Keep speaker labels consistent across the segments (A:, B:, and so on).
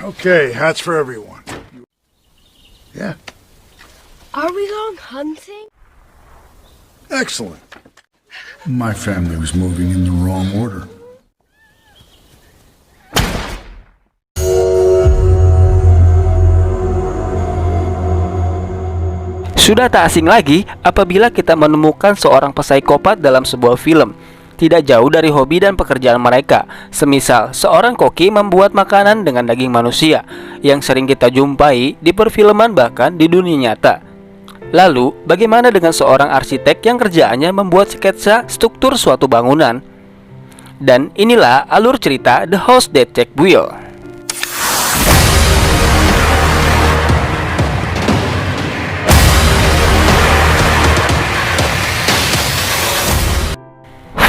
A: Okay, hats for everyone. Yeah,
B: Are we going hunting?
A: excellent. My family was moving in the wrong order.
C: Sudah tak asing lagi apabila kita menemukan seorang psikopat dalam sebuah film. Tidak jauh dari hobi dan pekerjaan mereka. Semisal seorang koki membuat makanan dengan daging manusia yang sering kita jumpai di perfilman bahkan di dunia nyata. Lalu, bagaimana dengan seorang arsitek yang kerjaannya membuat sketsa struktur suatu bangunan? Dan inilah alur cerita The House That Jack Built.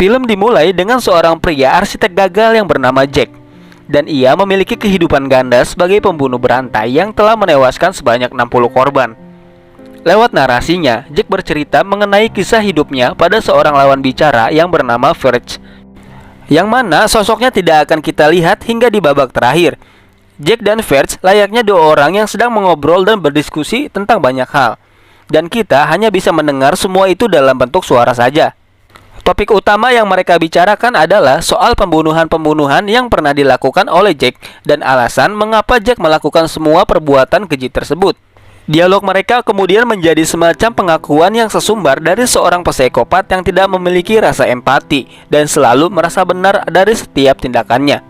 C: Film dimulai dengan seorang pria arsitek gagal yang bernama Jack, dan ia memiliki kehidupan ganda sebagai pembunuh berantai yang telah menewaskan sebanyak 60 korban. Lewat narasinya, Jack bercerita mengenai kisah hidupnya pada seorang lawan bicara yang bernama Verge, yang mana sosoknya tidak akan kita lihat hingga di babak terakhir. Jack dan Verge layaknya dua orang yang sedang mengobrol dan berdiskusi tentang banyak hal, dan kita hanya bisa mendengar semua itu dalam bentuk suara saja. Topik utama yang mereka bicarakan adalah soal pembunuhan-pembunuhan yang pernah dilakukan oleh Jack dan alasan mengapa Jack melakukan semua perbuatan keji tersebut. Dialog mereka kemudian menjadi semacam pengakuan yang sesumbar dari seorang psikopat yang tidak memiliki rasa empati dan selalu merasa benar dari setiap tindakannya.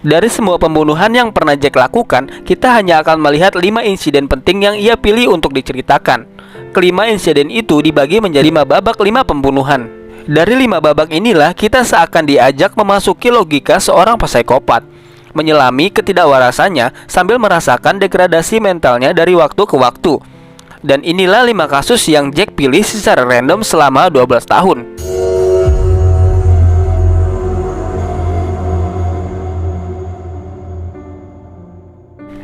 C: Dari semua pembunuhan yang pernah Jack lakukan, kita hanya akan melihat 5 insiden penting yang ia pilih untuk diceritakan. Kelima insiden itu dibagi menjadi 5 babak 5 pembunuhan. Dari 5 babak inilah kita seakan diajak memasuki logika seorang psikopat, menyelami ketidakwarasannya sambil merasakan degradasi mentalnya dari waktu ke waktu. Dan inilah 5 kasus yang Jack pilih secara random selama 12 tahun.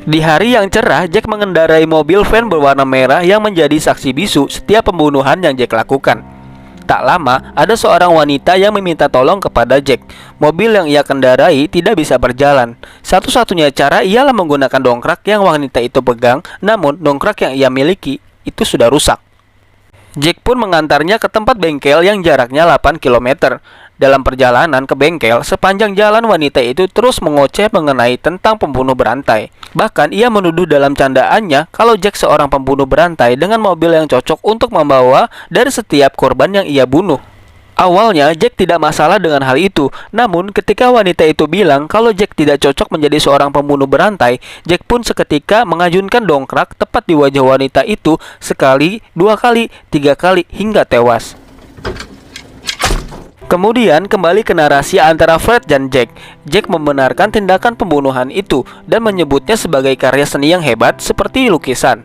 C: Di hari yang cerah, Jack mengendarai mobil van berwarna merah yang menjadi saksi bisu setiap pembunuhan yang Jack lakukan. Tak lama, ada seorang wanita yang meminta tolong kepada Jack. Mobil yang ia kendarai tidak bisa berjalan. Satu-satunya cara ialah menggunakan dongkrak yang wanita itu pegang, namun dongkrak yang ia miliki itu sudah rusak. Jack pun mengantarnya ke tempat bengkel yang jaraknya 8 km. Dalam perjalanan ke bengkel, sepanjang jalan wanita itu terus mengoceh mengenai tentang pembunuh berantai. Bahkan ia menuduh dalam candaannya kalau Jack seorang pembunuh berantai dengan mobil yang cocok untuk membawa dari setiap korban yang ia bunuh. Awalnya Jack tidak masalah dengan hal itu, namun ketika wanita itu bilang kalau Jack tidak cocok menjadi seorang pembunuh berantai, Jack pun seketika mengajunkan dongkrak tepat di wajah wanita itu sekali, 2 kali, 3 kali hingga tewas. Kemudian kembali ke narasi antara Fred dan Jack. Jack membenarkan tindakan pembunuhan itu dan menyebutnya sebagai karya seni yang hebat seperti lukisan.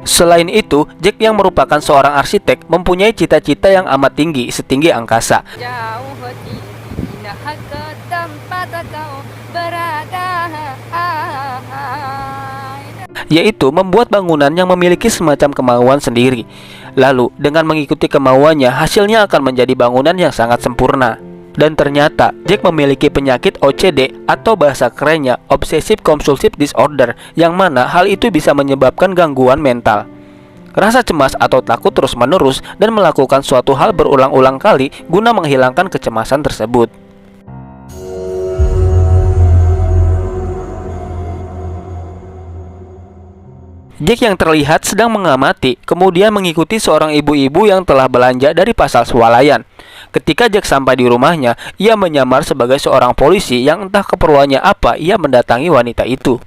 C: Selain itu, Jack yang merupakan seorang arsitek mempunyai cita-cita yang amat tinggi, setinggi angkasa, yaitu membuat bangunan yang memiliki semacam kemauan sendiri. Lalu, dengan mengikuti kemauannya, hasilnya akan menjadi bangunan yang sangat sempurna. Dan ternyata, Jack memiliki penyakit OCD atau bahasa kerennya Obsessive Compulsive Disorder, yang mana hal itu bisa menyebabkan gangguan mental. Rasa cemas atau takut terus-menerus dan melakukan suatu hal berulang-ulang kali guna menghilangkan kecemasan tersebut. Jack yang terlihat sedang mengamati, kemudian mengikuti seorang ibu-ibu yang telah belanja dari pasar swalayan. Ketika Jack sampai di rumahnya, ia menyamar sebagai seorang polisi yang entah keperluannya apa ia mendatangi wanita itu.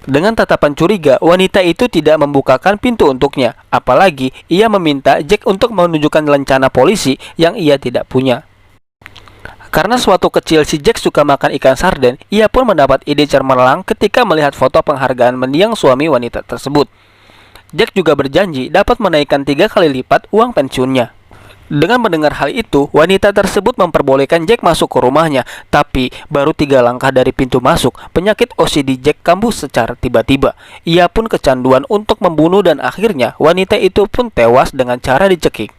C: Dengan tatapan curiga, wanita itu tidak membukakan pintu untuknya, apalagi ia meminta Jack untuk menunjukkan lencana polisi yang ia tidak punya. Karena suatu kecil si Jack suka makan ikan sarden, ia pun mendapat ide cemerlang ketika melihat foto penghargaan mendiang suami wanita tersebut. Jack juga berjanji dapat menaikkan 3 kali lipat uang pensiunnya. Dengan mendengar hal itu, wanita tersebut memperbolehkan Jack masuk ke rumahnya, tapi baru 3 langkah dari pintu masuk, penyakit OCD Jack kambuh secara tiba-tiba. Ia pun kecanduan untuk membunuh dan akhirnya wanita itu pun tewas dengan cara dicekik.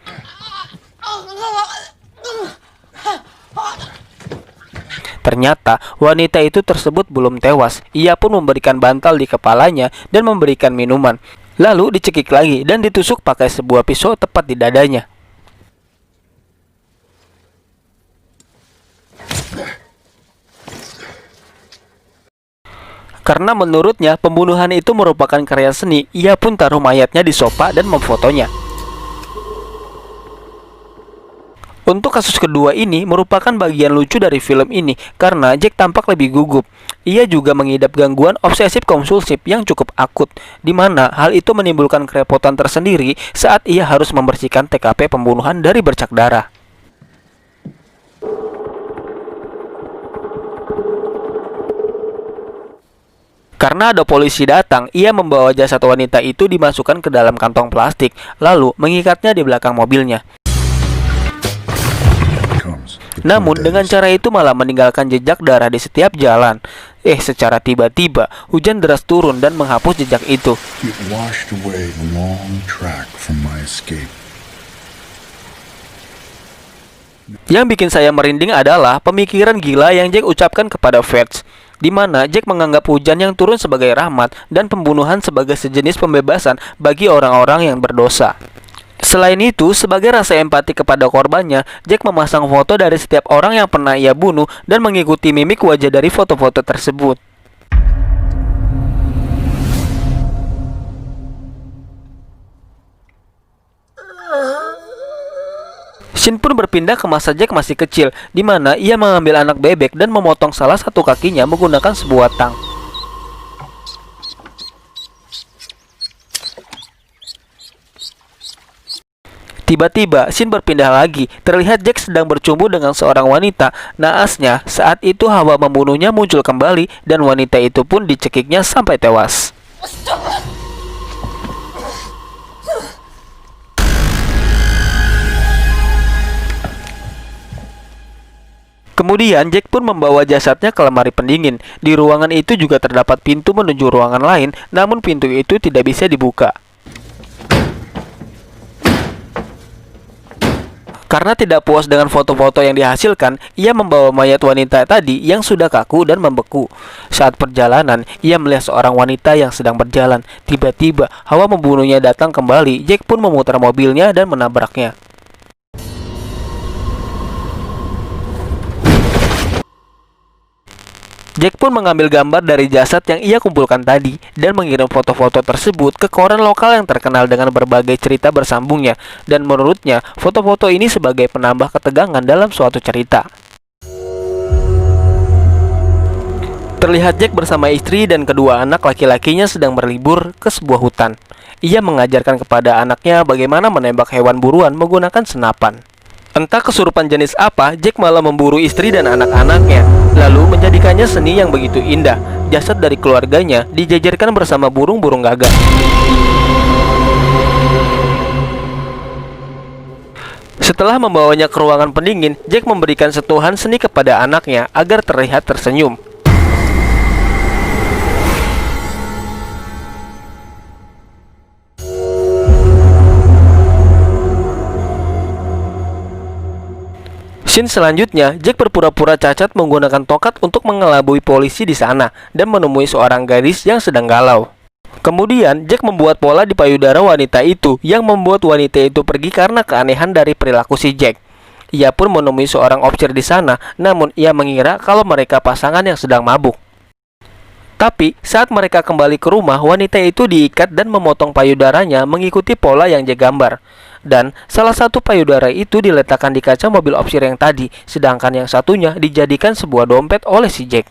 C: Ternyata wanita itu tersebut belum tewas. Ia pun memberikan bantal di kepalanya dan memberikan minuman. Lalu dicekik lagi dan ditusuk pakai sebuah pisau tepat di dadanya. Karena menurutnya pembunuhan itu merupakan karya seni, ia pun taruh mayatnya di sofa dan memfotonya. Untuk kasus kedua ini merupakan bagian lucu dari film ini karena Jack tampak lebih gugup. Ia juga mengidap gangguan obsesif kompulsif yang cukup akut, di mana hal itu menimbulkan kerepotan tersendiri saat ia harus membersihkan TKP pembunuhan dari bercak darah. Karena ada polisi datang, ia membawa jasad wanita itu dimasukkan ke dalam kantong plastik, lalu mengikatnya di belakang mobilnya. Namun dengan cara itu malah meninggalkan jejak darah di setiap jalan. Secara tiba-tiba hujan deras turun dan menghapus jejak itu. Yang bikin saya merinding adalah pemikiran gila yang Jack ucapkan kepada Fetch, di mana Jack menganggap hujan yang turun sebagai rahmat dan pembunuhan sebagai sejenis pembebasan bagi orang-orang yang berdosa. Selain itu, sebagai rasa empati kepada korbannya, Jack memasang foto dari setiap orang yang pernah ia bunuh dan mengikuti mimik wajah dari foto-foto tersebut. Scene pun berpindah ke masa Jack masih kecil, di mana ia mengambil anak bebek dan memotong salah satu kakinya menggunakan sebuah tang. Tiba-tiba, scene berpindah lagi. Terlihat Jack sedang bercumbu dengan seorang wanita. Naasnya, saat itu hawa membunuhnya muncul kembali dan wanita itu pun dicekiknya sampai tewas. Kemudian Jack pun membawa jasadnya ke lemari pendingin. Di ruangan itu juga terdapat pintu menuju ruangan lain, namun pintu itu tidak bisa dibuka. Karena tidak puas dengan foto-foto yang dihasilkan, ia membawa mayat wanita tadi yang sudah kaku dan membeku. Saat perjalanan, ia melihat seorang wanita yang sedang berjalan. Tiba-tiba, hawa membunuhnya datang kembali. Jack pun memutar mobilnya dan menabraknya. Jack pun mengambil gambar dari jasad yang ia kumpulkan tadi dan mengirim foto-foto tersebut ke koran lokal yang terkenal dengan berbagai cerita bersambungnya, dan menurutnya foto-foto ini sebagai penambah ketegangan dalam suatu cerita. Terlihat Jack bersama istri dan kedua anak laki-lakinya sedang berlibur ke sebuah hutan. Ia mengajarkan kepada anaknya bagaimana menembak hewan buruan menggunakan senapan. Entah kesurupan jenis apa, Jack malah memburu istri dan anak-anaknya, lalu menjadikannya seni yang begitu indah. Jasad dari keluarganya dijajarkan bersama burung-burung gagak. Setelah membawanya ke ruangan pendingin, Jack memberikan sentuhan seni kepada anaknya agar terlihat tersenyum. Scene selanjutnya, Jack berpura-pura cacat menggunakan tongkat untuk mengelabui polisi di sana dan menemui seorang gadis yang sedang galau. Kemudian, Jack membuat pola di payudara wanita itu yang membuat wanita itu pergi karena keanehan dari perilaku si Jack. Ia pun menemui seorang opsir di sana, namun ia mengira kalau mereka pasangan yang sedang mabuk. Tapi, saat mereka kembali ke rumah, wanita itu diikat dan memotong payudaranya mengikuti pola yang Jack gambar. Dan salah satu payudara itu diletakkan di kaca mobil opsir yang tadi, sedangkan yang satunya dijadikan sebuah dompet oleh si Jack.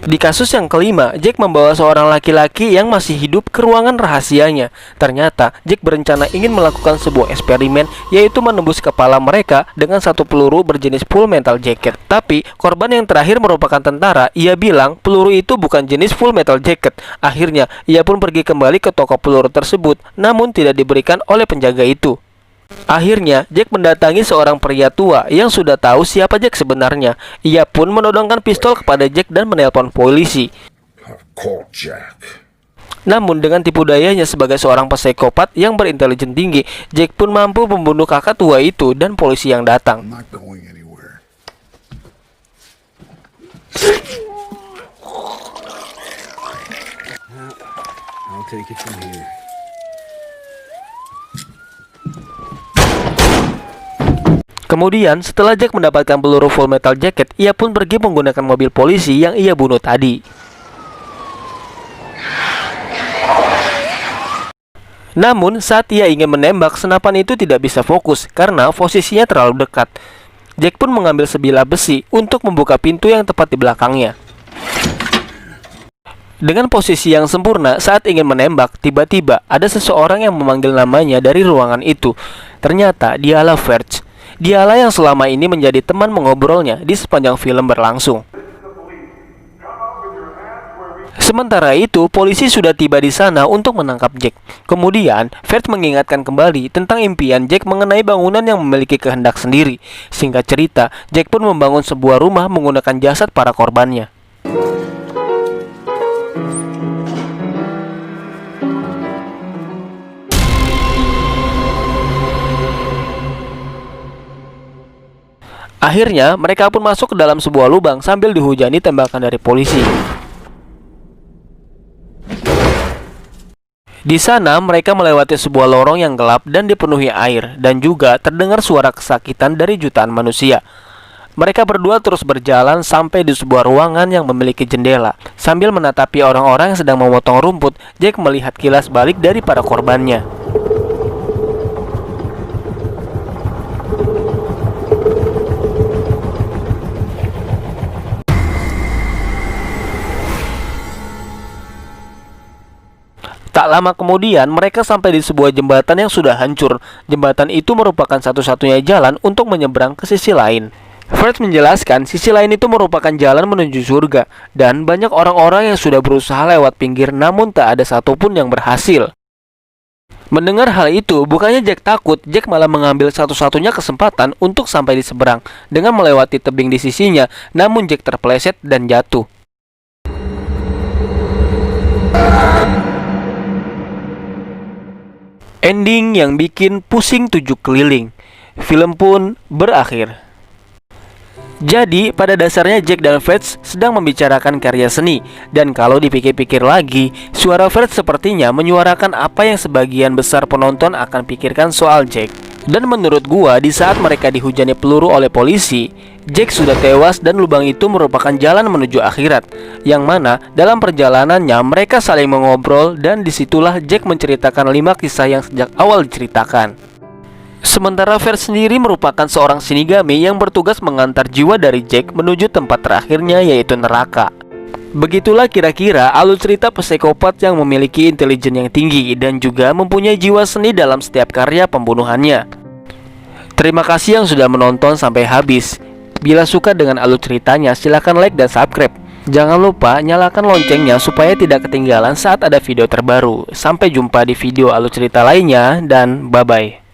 C: Di kasus yang kelima, Jack membawa seorang laki-laki yang masih hidup ke ruangan rahasianya. Ternyata, Jack berencana ingin melakukan sebuah eksperimen, yaitu menembus kepala mereka dengan satu peluru berjenis full metal jacket. Tapi, korban yang terakhir merupakan tentara. Ia bilang peluru itu bukan jenis full metal jacket. Akhirnya, ia pun pergi kembali ke toko peluru tersebut, namun tidak diberikan oleh penjaga itu. Akhirnya, Jack mendatangi seorang pria tua yang sudah tahu siapa Jack sebenarnya. Ia pun menodongkan pistol kepada Jack dan menelpon polisi. Namun dengan tipu dayanya sebagai seorang psikopat yang berintelijen tinggi, Jack pun mampu membunuh kakak tua itu dan polisi yang datang.
A: I'm not going anywhere. I'll take it from here.
C: Kemudian, setelah Jack mendapatkan peluru full metal jacket, ia pun pergi menggunakan mobil polisi yang ia bunuh tadi. Namun, saat ia ingin menembak, senapan itu tidak bisa fokus karena posisinya terlalu dekat. Jack pun mengambil sebilah besi untuk membuka pintu yang tepat di belakangnya. Dengan posisi yang sempurna, saat ingin menembak, tiba-tiba ada seseorang yang memanggil namanya dari ruangan itu. Ternyata dialah Verge. Dialah yang selama ini menjadi teman mengobrolnya di sepanjang film berlangsung. Sementara itu, polisi sudah tiba di sana untuk menangkap Jack. Kemudian, Verge mengingatkan kembali tentang impian Jack mengenai bangunan yang memiliki kehendak sendiri. Singkat cerita, Jack pun membangun sebuah rumah menggunakan jasad para korbannya. Akhirnya, mereka pun masuk ke dalam sebuah lubang sambil dihujani tembakan dari polisi. Di sana, mereka melewati sebuah lorong yang gelap dan dipenuhi air, dan juga terdengar suara kesakitan dari jutaan manusia. Mereka berdua terus berjalan sampai di sebuah ruangan yang memiliki jendela. Sambil menatapi orang-orang yang sedang memotong rumput, Jack melihat kilas balik dari para korbannya. Tak lama kemudian, mereka sampai di sebuah jembatan yang sudah hancur. Jembatan itu merupakan satu-satunya jalan untuk menyeberang ke sisi lain. Verge menjelaskan, sisi lain itu merupakan jalan menuju surga, dan banyak orang-orang yang sudah berusaha lewat pinggir, namun tak ada satupun yang berhasil. Mendengar hal itu, bukannya Jack takut, Jack malah mengambil satu-satunya kesempatan untuk sampai di seberang. Dengan melewati tebing di sisinya, namun Jack terpeleset dan jatuh. Ending yang bikin pusing 7 keliling. Film pun berakhir. Jadi, pada dasarnya Jack dan Verge sedang membicarakan karya seni. Dan kalau dipikir-pikir lagi, suara Verge sepertinya menyuarakan apa yang sebagian besar penonton akan pikirkan soal Jack. Dan menurut gua, di saat mereka dihujani peluru oleh polisi, Jack sudah tewas dan lubang itu merupakan jalan menuju akhirat. Yang mana dalam perjalanannya mereka saling mengobrol, dan disitulah Jack menceritakan 5 kisah yang sejak awal diceritakan. Sementara Verge sendiri merupakan seorang shinigami yang bertugas mengantar jiwa dari Jack menuju tempat terakhirnya, yaitu neraka. Begitulah kira-kira alur cerita psikopat yang memiliki intelijen yang tinggi dan juga mempunyai jiwa seni dalam setiap karya pembunuhannya. Terima kasih yang sudah menonton sampai habis. Bila suka dengan alur ceritanya, silahkan like dan subscribe. Jangan lupa nyalakan loncengnya supaya tidak ketinggalan saat ada video terbaru. Sampai jumpa di video alur cerita lainnya, dan bye-bye.